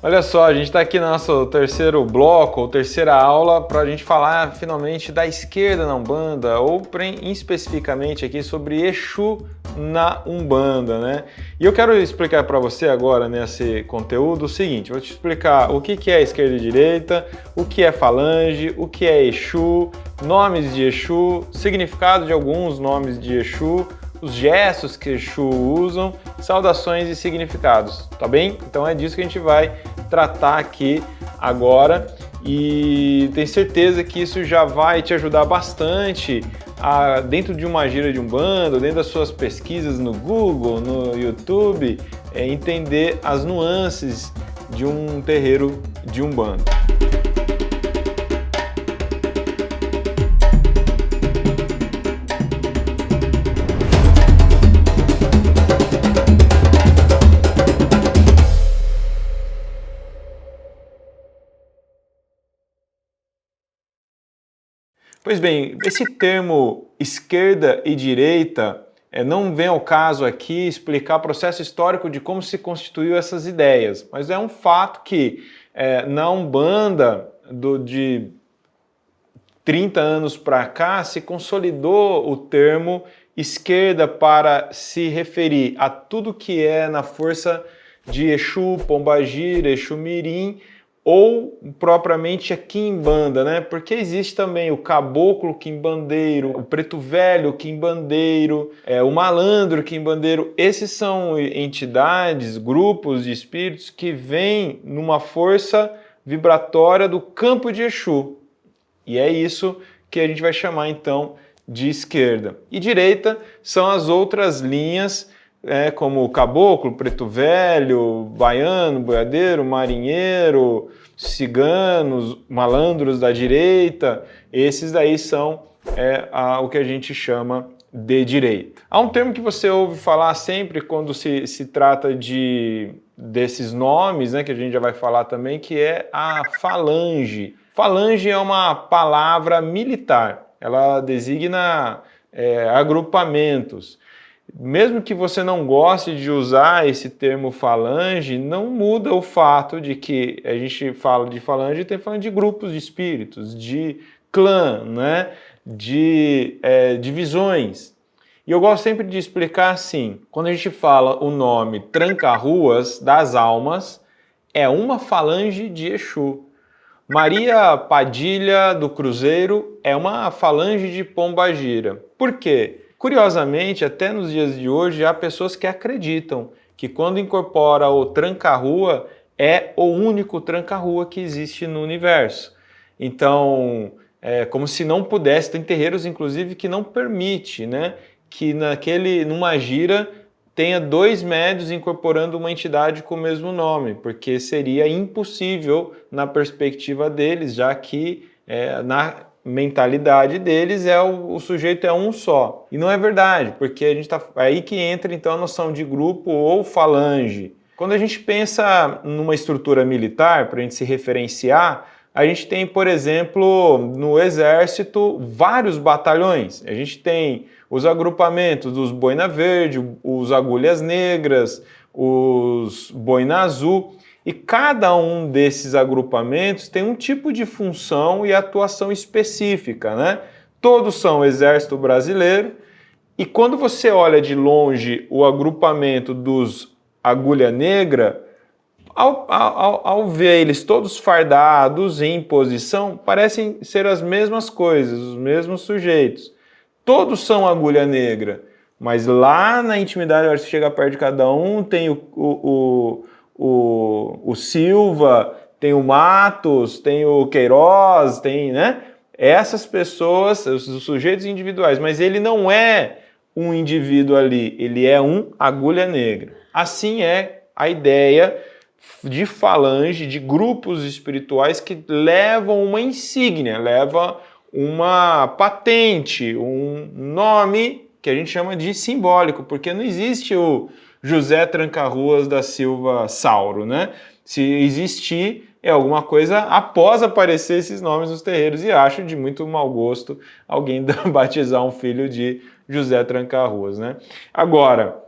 Olha só, a gente está aqui no nosso terceiro bloco, ou terceira aula, para a gente falar finalmente da esquerda na Umbanda, ou especificamente aqui sobre Exu na Umbanda, né? E eu quero explicar para você agora nesse conteúdo o seguinte, vou te explicar o que é esquerda e direita, o que é falange, o que é Exu, nomes de Exu, significado de alguns nomes de Exu, os gestos que Exu usam, saudações e significados, tá bem? Então é disso que a gente vai tratar aqui agora e tenho certeza que isso já vai te ajudar bastante dentro de uma gira de Umbanda, dentro das suas pesquisas no Google, no YouTube, entender as nuances de um terreiro de Umbanda. Pois bem, esse termo esquerda e direita não vem ao caso aqui explicar o processo histórico de como se constituiu essas ideias, mas é um fato que na Umbanda de 30 anos para cá se consolidou o termo esquerda para se referir a tudo que é na força de Exu, Pombagira, Exu Mirim, ou propriamente a quimbanda, né? Porque existe também o caboclo quimbandeiro, o preto velho quimbandeiro, o malandro quimbandeiro. Esses são entidades, grupos de espíritos que vêm numa força vibratória do campo de Exu. E é isso que a gente vai chamar então de esquerda. E direita são as outras linhas, como o caboclo, preto velho, baiano, boiadeiro, marinheiro, ciganos, malandros da direita. Esses daí são o que a gente chama de direita. Há um termo que você ouve falar sempre quando se trata desses nomes, né, que a gente já vai falar também, que é a falange. Falange é uma palavra militar, ela designa agrupamentos. Mesmo que você não goste de usar esse termo falange, não muda o fato de que a gente fala de falange e está falando de grupos de espíritos, de clã, né? De divisões. E eu gosto sempre de explicar assim, quando a gente fala o nome Tranca-Ruas das Almas, é uma falange de Exu. Maria Padilha do Cruzeiro é uma falange de Pombagira. Por quê? Curiosamente, até nos dias de hoje, há pessoas que acreditam que quando incorpora o tranca-rua, é o único tranca-rua que existe no universo. Então, é como se não pudesse, tem terreiros inclusive que não permite, né, que numa gira tenha dois médios incorporando uma entidade com o mesmo nome, porque seria impossível na perspectiva deles, já que na mentalidade deles o sujeito é um só. E não é verdade, porque a gente aí que entra então a noção de grupo ou falange. Quando a gente pensa numa estrutura militar, para a gente se referenciar, a gente tem, por exemplo, no exército, vários batalhões. A gente tem os agrupamentos dos boina verde, os agulhas negras, os boina azul. E cada um desses agrupamentos tem um tipo de função e atuação específica, né? Todos são o Exército Brasileiro, e quando você olha de longe o agrupamento dos Agulha Negra, ao ver eles todos fardados em posição, parecem ser as mesmas coisas, os mesmos sujeitos. Todos são Agulha Negra, mas lá na intimidade, na hora que você chega perto de cada um, tem o Silva, tem o Matos, tem o Queiroz, tem, né? Essas pessoas, os sujeitos individuais, mas ele não é um indivíduo ali, ele é um agulha negra. Assim é a ideia de falange, de grupos espirituais que levam uma insígnia, levam uma patente, um nome que a gente chama de simbólico, porque não existe o José Tranca-Ruas da Silva Sauro, né? Se existir, é alguma coisa após aparecer esses nomes nos terreiros, e acho de muito mau gosto alguém batizar um filho de José Tranca-Ruas, né? Agora,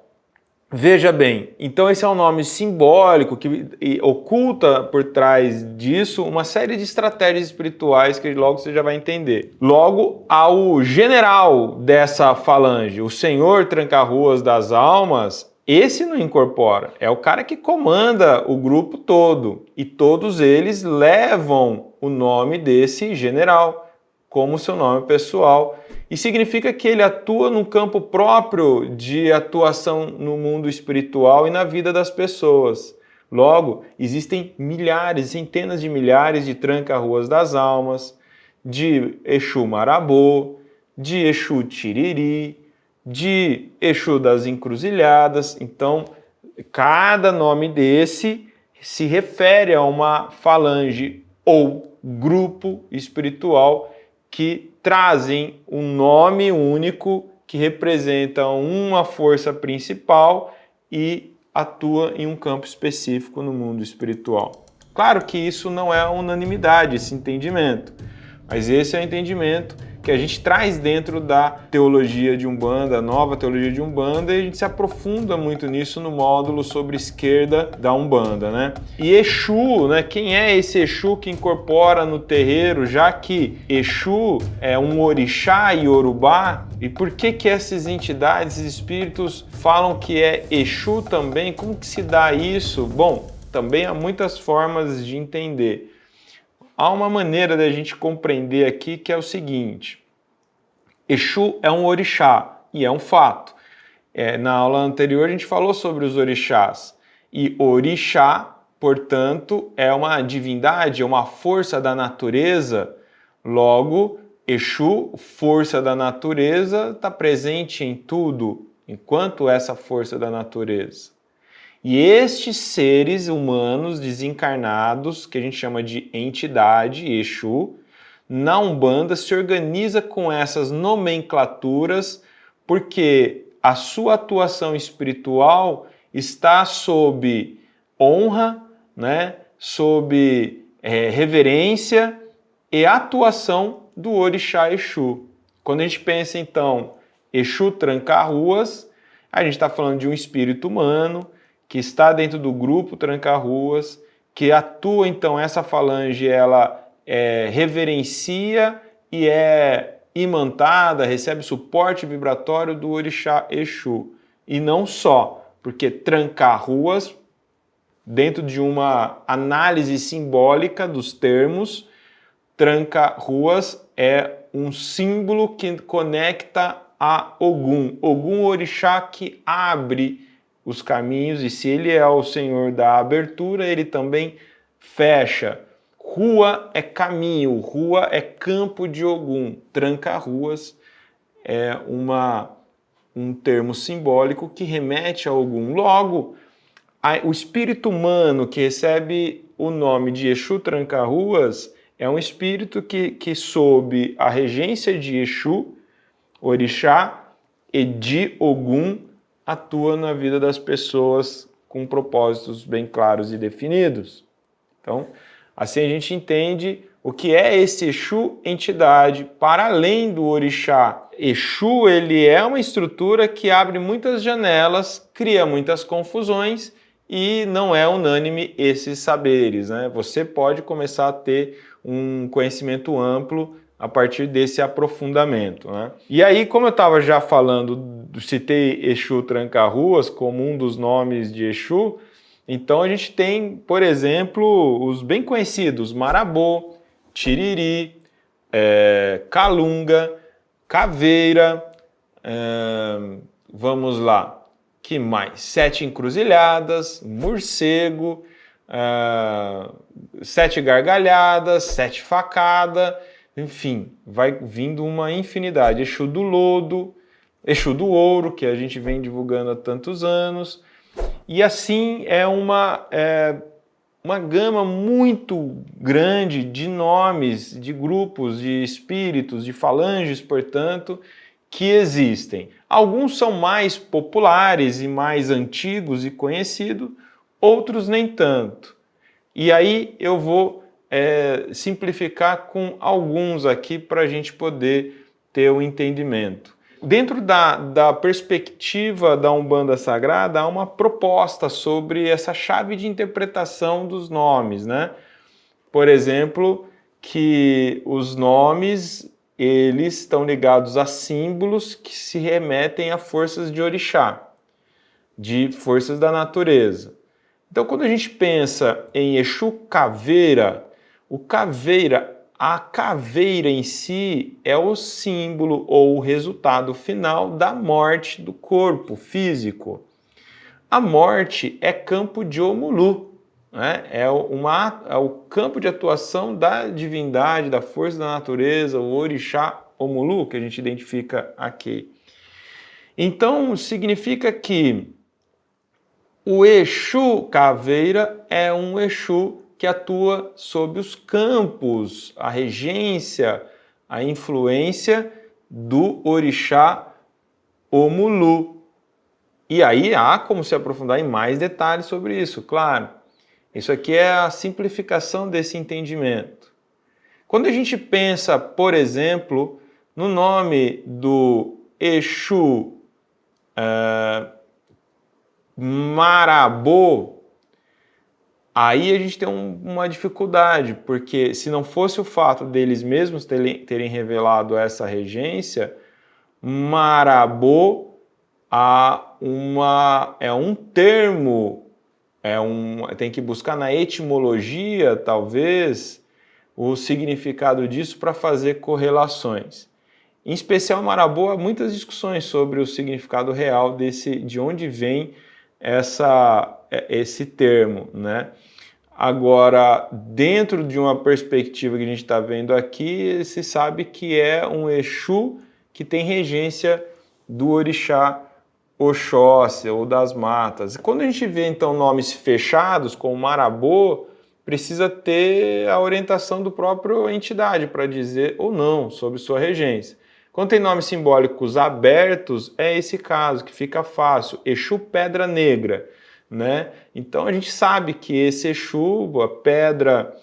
Veja bem, então esse é um nome simbólico que oculta por trás disso uma série de estratégias espirituais que logo você já vai entender. Logo, ao general dessa falange, o Senhor Tranca-Ruas das Almas, esse não incorpora, é o cara que comanda o grupo todo e todos eles levam o nome desse general como seu nome pessoal. E significa que ele atua num campo próprio de atuação no mundo espiritual e na vida das pessoas. Logo, existem milhares, centenas de milhares de Tranca-Ruas das Almas, de Exu Marabô, de Exu Tiriri, de Exu das Encruzilhadas. Então, cada nome desse se refere a uma falange ou grupo espiritual que trazem um nome único que representa uma força principal e atua em um campo específico no mundo espiritual. Claro que isso não é a unanimidade, esse entendimento, mas esse é o entendimento que a gente traz dentro da teologia de Umbanda, a nova teologia de Umbanda, e a gente se aprofunda muito nisso no módulo sobre esquerda da Umbanda, né? E Exu, né? Quem é esse Exu que incorpora no terreiro, já que Exu é um orixá iorubá? E por que essas entidades, esses espíritos falam que é Exu também? Como que se dá isso? Bom, também há muitas formas de entender. Há uma maneira da gente compreender aqui que é o seguinte: Exu é um orixá e é um fato. Na aula anterior a gente falou sobre os orixás. E orixá, portanto, é uma divindade, é uma força da natureza. Logo, Exu, força da natureza, está presente em tudo, enquanto essa força da natureza. E estes seres humanos desencarnados, que a gente chama de entidade, Exu, na Umbanda se organiza com essas nomenclaturas porque a sua atuação espiritual está sob honra, né, sob reverência e atuação do orixá Exu. Quando a gente pensa, então, Exu Tranca-Ruas, a gente está falando de um espírito humano que está dentro do grupo Tranca-Ruas, que atua, então, essa falange, ela reverencia e é imantada, recebe suporte vibratório do orixá Exu. E não só, porque Tranca-Ruas, dentro de uma análise simbólica dos termos, Tranca-Ruas é um símbolo que conecta a Ogum. Ogum, orixá que abre os caminhos, e se ele é o senhor da abertura, ele também fecha. Rua é caminho, rua é campo de Ogum. Tranca-Ruas é um termo simbólico que remete a Ogum. Logo, o espírito humano que recebe o nome de Exu Tranca-Ruas é um espírito que sob a regência de Exu, orixá, e de Ogum, atua na vida das pessoas com propósitos bem claros e definidos. Então, assim a gente entende o que é esse Exu entidade, para além do orixá. Exu, ele é uma estrutura que abre muitas janelas, cria muitas confusões e não é unânime esses saberes, né? Você pode começar a ter um conhecimento amplo a partir desse aprofundamento, né? E aí, como eu estava já falando, citei Exu Tranca-Ruas como um dos nomes de Exu, então a gente tem, por exemplo, os bem conhecidos Marabô, Tiriri, Calunga, Caveira, vamos lá, que mais? Sete Encruzilhadas, Morcego, Sete Gargalhadas, Sete Facada, enfim, vai vindo uma infinidade. Exu do Lodo, Exu do Ouro, que a gente vem divulgando há tantos anos. E assim é uma gama muito grande de nomes, de grupos, de espíritos, de falanges, portanto, que existem. Alguns são mais populares e mais antigos e conhecidos, outros nem tanto. E aí eu vou simplificar com alguns aqui para a gente poder ter o entendimento. dentro da perspectiva da Umbanda Sagrada, há uma proposta sobre essa chave de interpretação dos nomes, né? Por exemplo, que os nomes, eles estão ligados a símbolos que se remetem a forças de orixá, de forças da natureza. Então, quando a gente pensa em Exu Caveira, a caveira em si é o símbolo ou o resultado final da morte do corpo físico. A morte é campo de Omulu, né? É o campo de atuação da divindade, da força da natureza, o orixá Omulu, que a gente identifica aqui. Então, significa que o Exu Caveira é um Exu que atua sob os campos, a regência, a influência do orixá Omulu. E aí há como se aprofundar em mais detalhes sobre isso, claro. Isso aqui é a simplificação desse entendimento. Quando a gente pensa, por exemplo, no nome do Exu Marabô, aí a gente tem uma dificuldade, porque se não fosse o fato deles mesmos terem revelado essa regência, Marabô é um termo, tem que buscar na etimologia, talvez, o significado disso para fazer correlações. Em especial, Marabô, há muitas discussões sobre o significado real de onde vem esse termo, né? Agora, dentro de uma perspectiva que a gente está vendo aqui, se sabe que é um Exu que tem regência do orixá Oxóssi ou das matas. Quando a gente vê, então, nomes fechados, como Marabô, precisa ter a orientação do próprio entidade para dizer ou não sobre sua regência. Quando tem nomes simbólicos abertos, é esse caso, que fica fácil. Exu Pedra Negra, né? Então a gente sabe que esse Exu, a pedra,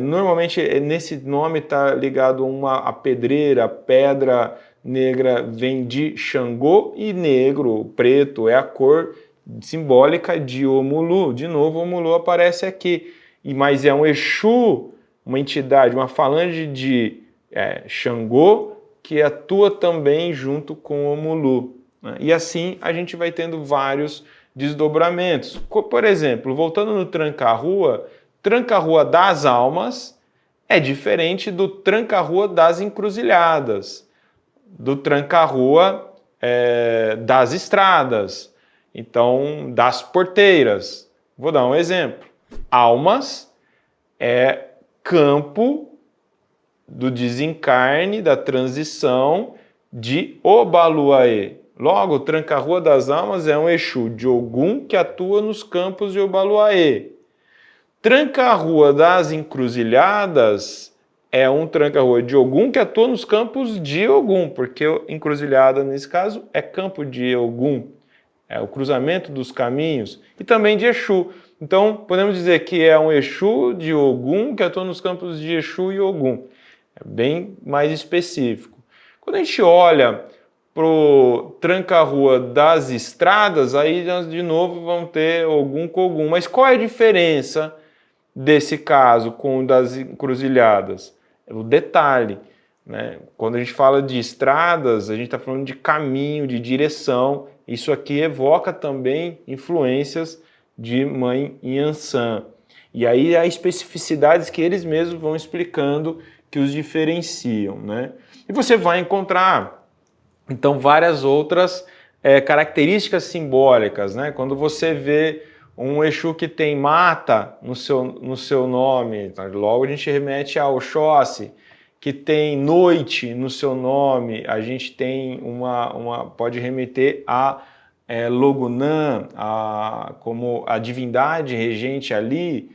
normalmente nesse nome está ligado a pedreira, a pedra negra vem de Xangô e negro, preto, é a cor simbólica de Omulu. De novo, Omulu aparece aqui. Mas é um Exu, uma entidade, uma falange de Xangô, que atua também junto com o Omulu, né? E assim a gente vai tendo vários desdobramentos. Por exemplo, voltando no Tranca-Rua das Almas é diferente do Tranca-Rua das Encruzilhadas, do Tranca-Rua das Estradas, então das Porteiras. Vou dar um exemplo. Almas é campo do desencarne, da transição de Obaluaê. Logo, o Tranca-Rua das Almas é um Exu de Ogum que atua nos campos de Obaluaê. Tranca-Rua das Encruzilhadas é um Tranca-Rua de Ogum que atua nos campos de Ogum, porque Encruzilhada, nesse caso, é campo de Ogum, é o cruzamento dos caminhos, e também de Exu. Então, podemos dizer que é um Exu de Ogum que atua nos campos de Exu e Ogum. É bem mais específico. Quando a gente olha para o Tranca-Rua das Estradas, aí nós de novo vamos ter Ogum com Ogum. Mas qual é a diferença desse caso com o das Encruzilhadas? É o detalhe, né? Quando a gente fala de estradas, a gente está falando de caminho, de direção. Isso aqui evoca também influências de Mãe Yansan. E aí há especificidades que eles mesmos vão explicando que os diferenciam, né? E você vai encontrar, então, várias outras características simbólicas, né? Quando você vê um Exu que tem mata no seu nome, tá? Logo a gente remete ao Oxóssi, que tem noite no seu nome, a gente tem pode remeter a Logunã, como a divindade regente ali,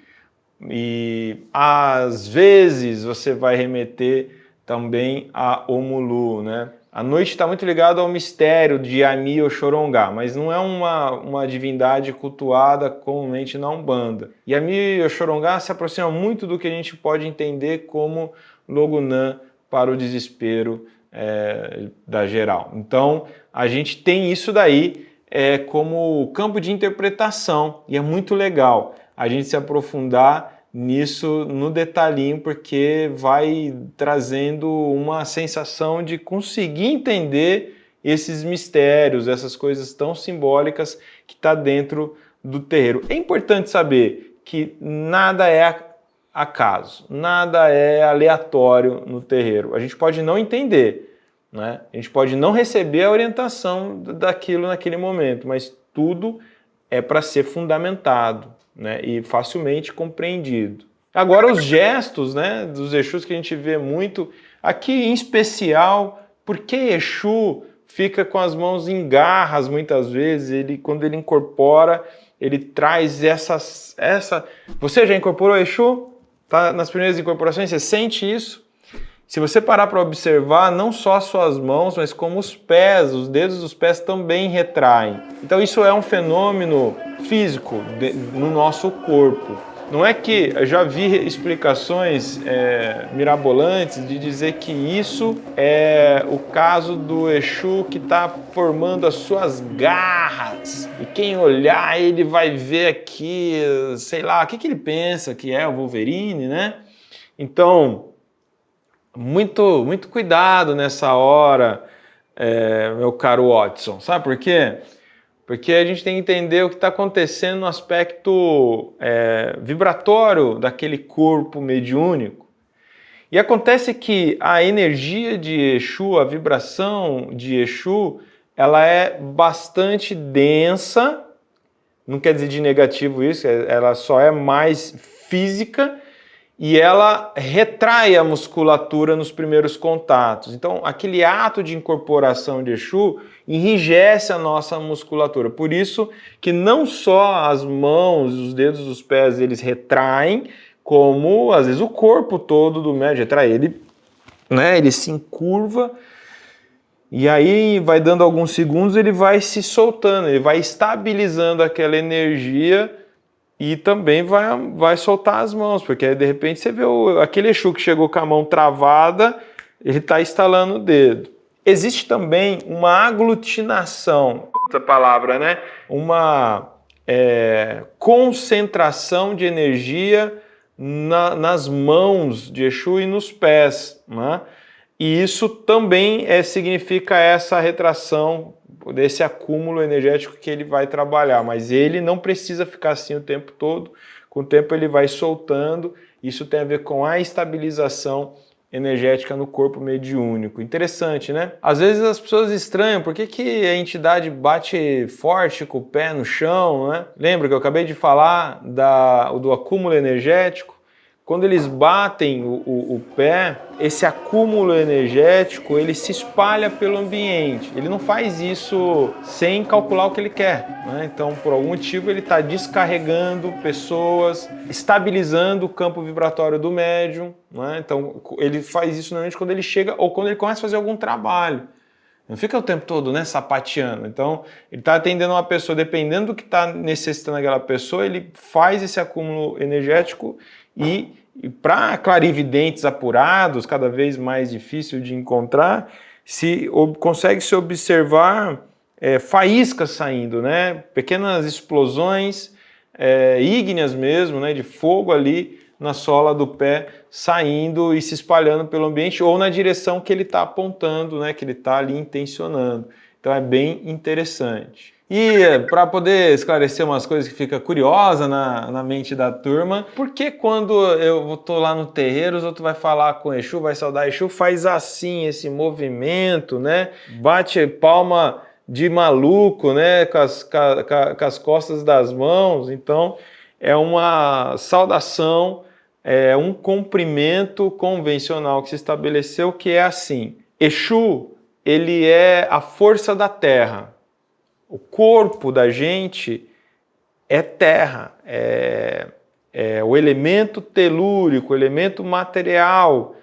e às vezes você vai remeter também a Omulu, né? A noite está muito ligada ao mistério de Ami Oxorongá, mas não é uma divindade cultuada comumente na Umbanda. E Ami Oxorongá se aproxima muito do que a gente pode entender como Logunã para o desespero da geral. Então, a gente tem isso daí como campo de interpretação e é muito legal a gente se aprofundar nisso no detalhinho, porque vai trazendo uma sensação de conseguir entender esses mistérios, essas coisas tão simbólicas que está dentro do terreiro. É importante saber que nada é acaso, nada é aleatório no terreiro. A gente pode não entender, né? A gente pode não receber a orientação daquilo naquele momento, mas tudo é para ser fundamentado, né? E facilmente compreendido. Agora os gestos, né, dos Exus que a gente vê muito, aqui em especial, porque Exu fica com as mãos em garras muitas vezes, quando ele incorpora, ele traz essa... Você já incorporou Exu? Tá nas primeiras incorporações, você sente isso? Se você parar para observar, não só as suas mãos, mas como os pés, os dedos dos pés também retraem. Então isso é um fenômeno físico no nosso corpo. Não é que eu já vi explicações mirabolantes de dizer que isso é o caso do Exu que está formando as suas garras. E quem olhar, ele vai ver aqui, sei lá, o que ele pensa que é o Wolverine, né? Então, muito, muito cuidado nessa hora, meu caro Watson. Sabe por quê? Porque a gente tem que entender o que está acontecendo no aspecto vibratório daquele corpo mediúnico. E acontece que a energia de Exu, a vibração de Exu, ela é bastante densa, não quer dizer de negativo isso, ela só é mais física, e ela retrai a musculatura nos primeiros contatos. Então, aquele ato de incorporação de Exu enrijece a nossa musculatura. Por isso que não só as mãos, os dedos dos pés, eles retraem, como às vezes o corpo todo do médium retrai. Ele se encurva e aí vai dando alguns segundos, ele vai se soltando, ele vai estabilizando aquela energia. E também vai soltar as mãos, porque de repente você vê aquele Exu que chegou com a mão travada, ele está estalando o dedo. Existe também uma aglutinação, outra palavra, né? Uma concentração de energia nas mãos de Exu e nos pés, né? E isso também significa essa retração desse acúmulo energético que ele vai trabalhar, mas ele não precisa ficar assim o tempo todo, com o tempo ele vai soltando, isso tem a ver com a estabilização energética no corpo mediúnico. Interessante, né? Às vezes as pessoas estranham, por que a entidade bate forte com o pé no chão, né? Lembra que eu acabei de falar do acúmulo energético? Quando eles batem o pé, esse acúmulo energético, ele se espalha pelo ambiente. Ele não faz isso sem calcular o que ele quer, né? Então, por algum motivo, ele está descarregando pessoas, estabilizando o campo vibratório do médium, né? Então, ele faz isso normalmente quando ele chega ou quando ele começa a fazer algum trabalho. Não fica o tempo todo, né, sapateando. Então, ele está atendendo uma pessoa, dependendo do que está necessitando aquela pessoa, ele faz esse acúmulo energético e para clarividentes apurados, cada vez mais difícil de encontrar, consegue se observar faíscas saindo, né? Pequenas explosões ígneas mesmo, né, de fogo ali na sola do pé, saindo e se espalhando pelo ambiente ou na direção que ele está apontando, né, que ele está ali intencionando. Então é bem interessante. E para poder esclarecer umas coisas que fica curiosa na mente da turma, por que quando eu estou lá no terreiro, os outros vai falar com Exu, vai saudar Exu, faz assim, esse movimento, né? Bate palma de maluco, né? Com as costas das mãos. Então é uma saudação, um cumprimento convencional que se estabeleceu, que é assim: Exu, ele é a força da terra. O corpo da gente é terra, é o elemento telúrico, o elemento material.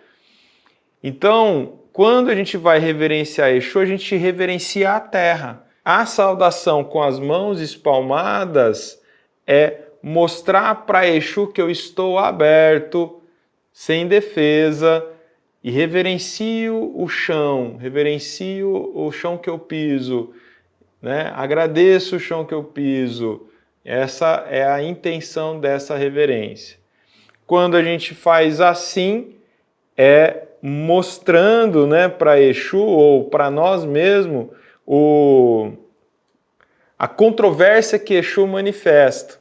Então, quando a gente vai reverenciar Exu, a gente reverencia a terra. A saudação com as mãos espalmadas é mostrar para Exu que eu estou aberto, sem defesa, e reverencio o chão que eu piso, né? Agradeço o chão que eu piso. Essa é a intenção dessa reverência. Quando a gente faz assim, é mostrando, né, para Exu ou para nós mesmos a controvérsia que Exu manifesta.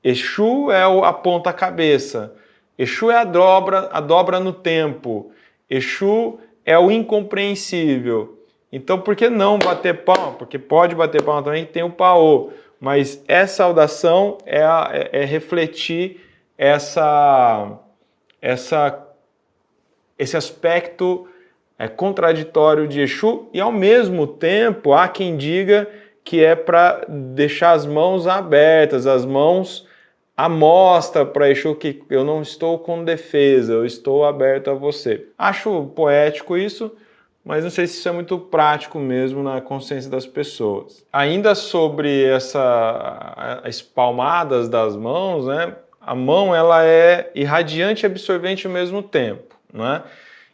Exu é a ponta-cabeça, Exu é a dobra no tempo, Exu é o incompreensível. Então, por que não bater palma? Porque pode bater palma também, tem o paô. Mas essa saudação é refletir esse aspecto contraditório de Exu, e ao mesmo tempo há quem diga que é para deixar as mãos abertas, as mãos à mostra para Exu, que eu não estou com defesa, eu estou aberto a você. Acho poético isso, mas não sei se isso é muito prático mesmo na consciência das pessoas. Ainda sobre as palmadas das mãos, né? A mão ela é irradiante e absorvente ao mesmo tempo, né?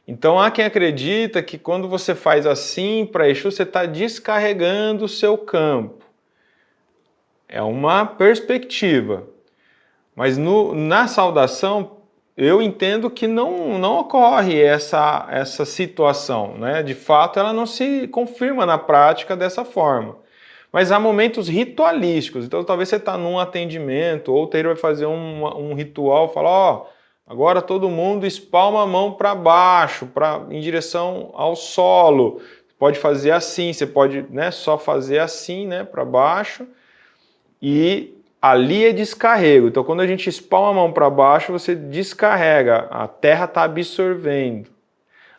Então há quem acredita que quando você faz assim para Exu, você está descarregando o seu campo. É uma perspectiva. Mas na saudação, eu entendo que não ocorre essa situação, né? De fato, ela não se confirma na prática dessa forma. Mas há momentos ritualísticos. Então, talvez você está num atendimento, ou o terreiro vai fazer um ritual, fala, ó, agora todo mundo espalma a mão para baixo, em direção ao solo. Pode fazer assim, você pode, né, só fazer assim, né, para baixo. E ali é descarrego. Então, quando a gente espalma a mão para baixo, você descarrega. A terra está absorvendo.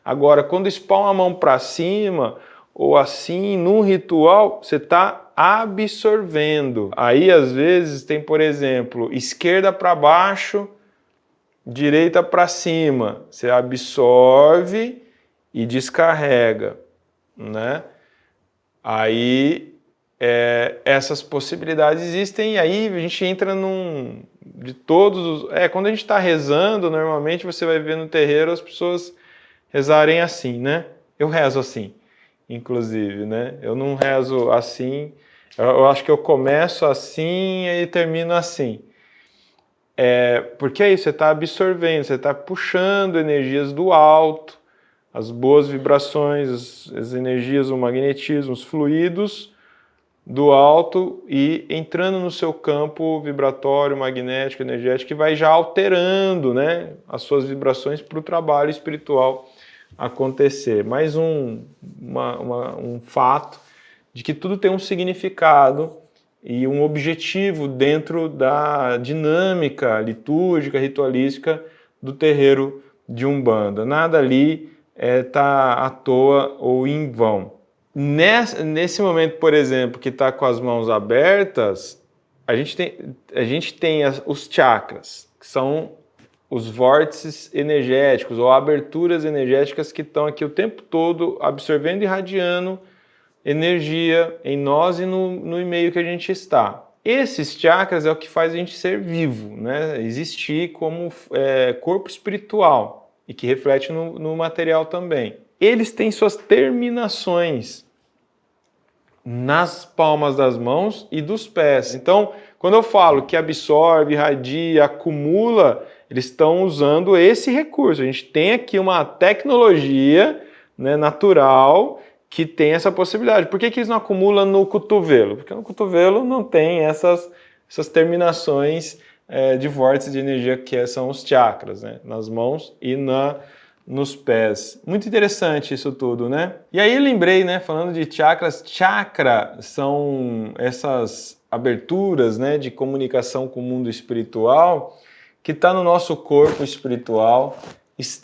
Agora, quando espalma a mão para cima, ou assim, num ritual, você está absorvendo. Aí, às vezes, tem, por exemplo, esquerda para baixo, direita para cima. Você absorve e descarrega, né? Aí essas possibilidades existem, e aí a gente entra de todos os... quando a gente está rezando, normalmente você vai ver no terreiro as pessoas rezarem assim, né? Eu rezo assim, inclusive, né? Eu não rezo assim, eu acho que eu começo assim e termino assim. Porque é isso, você está absorvendo, você está puxando energias do alto, as boas vibrações, as energias, o magnetismo, os fluidos do alto e entrando no seu campo vibratório, magnético, energético, que vai já alterando, né, as suas vibrações para o trabalho espiritual acontecer. Mais um fato de que tudo tem um significado e um objetivo dentro da dinâmica litúrgica, ritualística do terreiro de Umbanda. Nada ali está à toa ou em vão. Nesse momento, por exemplo, que está com as mãos abertas, a gente tem os chakras, que são os vórtices energéticos ou aberturas energéticas que estão aqui o tempo todo absorvendo e irradiando energia em nós e no meio que a gente está. Esses chakras é o que faz a gente ser vivo, né? Existir como corpo espiritual e que reflete no material também. Eles têm suas terminações nas palmas das mãos e dos pés. Então, quando eu falo que absorve, irradia, acumula, eles estão usando esse recurso. A gente tem aqui uma tecnologia, né, natural que tem essa possibilidade. Por que eles não acumulam no cotovelo? Porque no cotovelo não tem essas terminações de vórtices de energia que são os chakras, né, nas mãos e nos pés. Muito interessante isso tudo, né? E aí eu lembrei, né, falando de chakras, chakra são essas aberturas, né, de comunicação com o mundo espiritual que está no nosso corpo espiritual.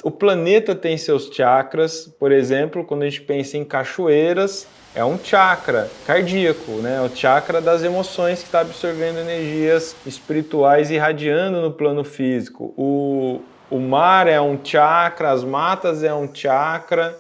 O planeta tem seus chakras, por exemplo, quando a gente pensa em cachoeiras, é um chakra cardíaco, né? É o chakra das emoções que está absorvendo energias espirituais e irradiando no plano físico. O mar é um chakra, as matas é um chakra.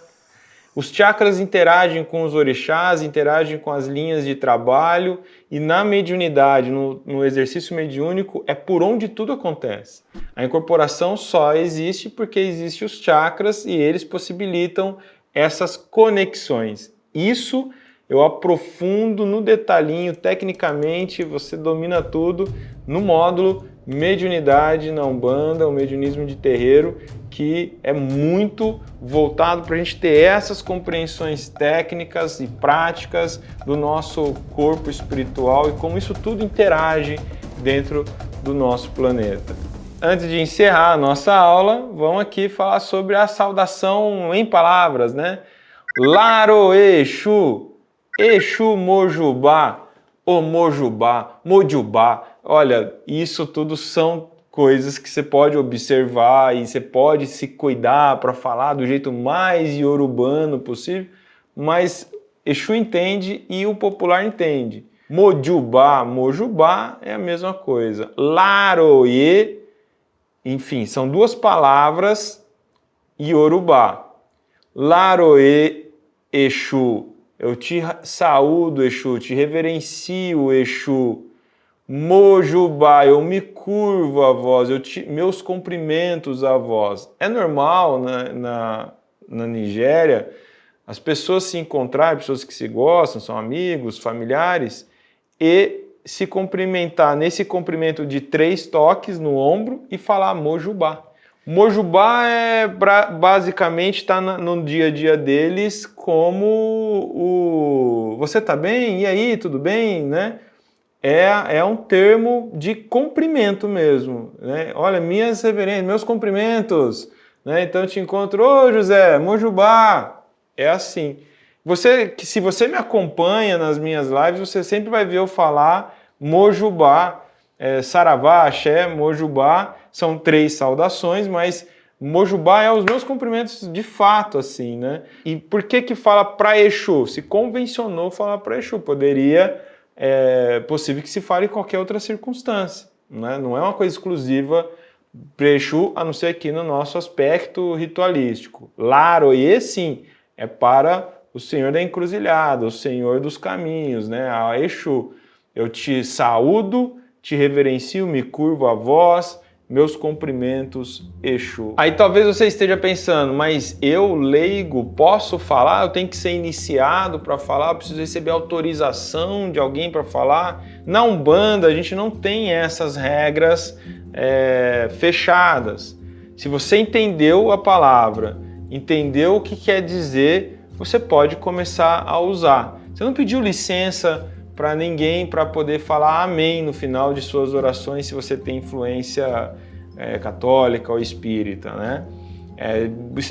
Os chakras interagem com os orixás, interagem com as linhas de trabalho e na mediunidade, no exercício mediúnico, é por onde tudo acontece. A incorporação só existe porque existem os chakras e eles possibilitam essas conexões. Isso eu aprofundo no detalhinho, tecnicamente, você domina tudo no módulo Mediunidade na Umbanda, o mediunismo de terreiro, que é muito voltado para a gente ter essas compreensões técnicas e práticas do nosso corpo espiritual e como isso tudo interage dentro do nosso planeta. Antes de encerrar a nossa aula, vamos aqui falar sobre a saudação em palavras, né? Laro Exu, Exu Mojubá, o Mojubá, Mojubá. Olha, isso tudo são coisas que você pode observar e você pode se cuidar para falar do jeito mais iorubano possível, mas Exu entende e o popular entende. Mojubá, Mojubá é a mesma coisa. Laroye, enfim, são duas palavras iorubá. Laroye, Exu. Eu te saúdo, Exu, te reverencio, Exu. Mojubá, eu me curvo a vós, meus cumprimentos a vós. É normal na Nigéria as pessoas se encontrarem, pessoas que se gostam, são amigos, familiares, e se cumprimentar nesse cumprimento de 3 toques no ombro e falar Mojubá. Mojubá basicamente está no dia a dia deles como o você tá bem? E aí, tudo bem? Né? É um termo de cumprimento mesmo. Né? Olha, minhas reverências, meus cumprimentos. Né? Então eu te encontro, ô José, Mojubá. É assim. Se você me acompanha nas minhas lives, você sempre vai ver eu falar Mojubá. Saravá, Axé, Mojubá, são 3 saudações, mas Mojubá é os meus cumprimentos de fato, assim, né? E por que fala para Exu? Se convencionou falar para Exu, possível que se fale em qualquer outra circunstância, né? Não é uma coisa exclusiva para Exu, a não ser aqui no nosso aspecto ritualístico. Laroye, sim, é para o Senhor da Encruzilhada, o Senhor dos Caminhos, né? A Exu, eu te saúdo, te reverencio, me curvo a vós, meus cumprimentos, Exu. Aí talvez você esteja pensando, mas eu, leigo, posso falar? Eu tenho que ser iniciado para falar? Eu preciso receber autorização de alguém para falar? Na Umbanda, a gente não tem essas regras fechadas. Se você entendeu a palavra, entendeu o que quer dizer, você pode começar a usar. Você não pediu licença para ninguém para poder falar amém no final de suas orações se você tem influência católica ou espírita, né?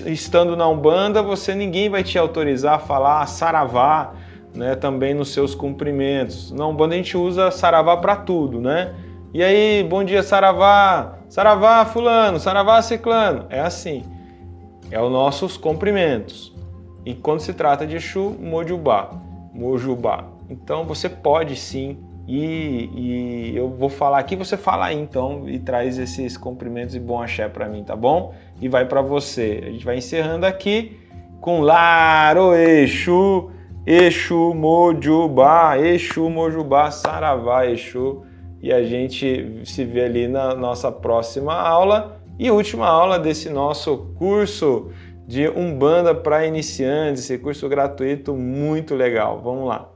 Estando na Umbanda, ninguém vai te autorizar a falar saravá, né, também nos seus cumprimentos. Na Umbanda a gente usa saravá para tudo, né? E aí, bom dia saravá, saravá fulano, saravá ciclano. É assim, é os nossos cumprimentos. E quando se trata de Exu, Mojubá, Mojubá. Então você pode sim, e eu vou falar aqui, você fala aí então e traz esses cumprimentos e bom axé para mim, tá bom? E vai para você. A gente vai encerrando aqui com Laro Exu, Exu Mojubá, Exu Mojubá, Saravá Exu. E a gente se vê ali na nossa próxima aula e última aula desse nosso curso de Umbanda para iniciantes, esse curso gratuito muito legal. Vamos lá.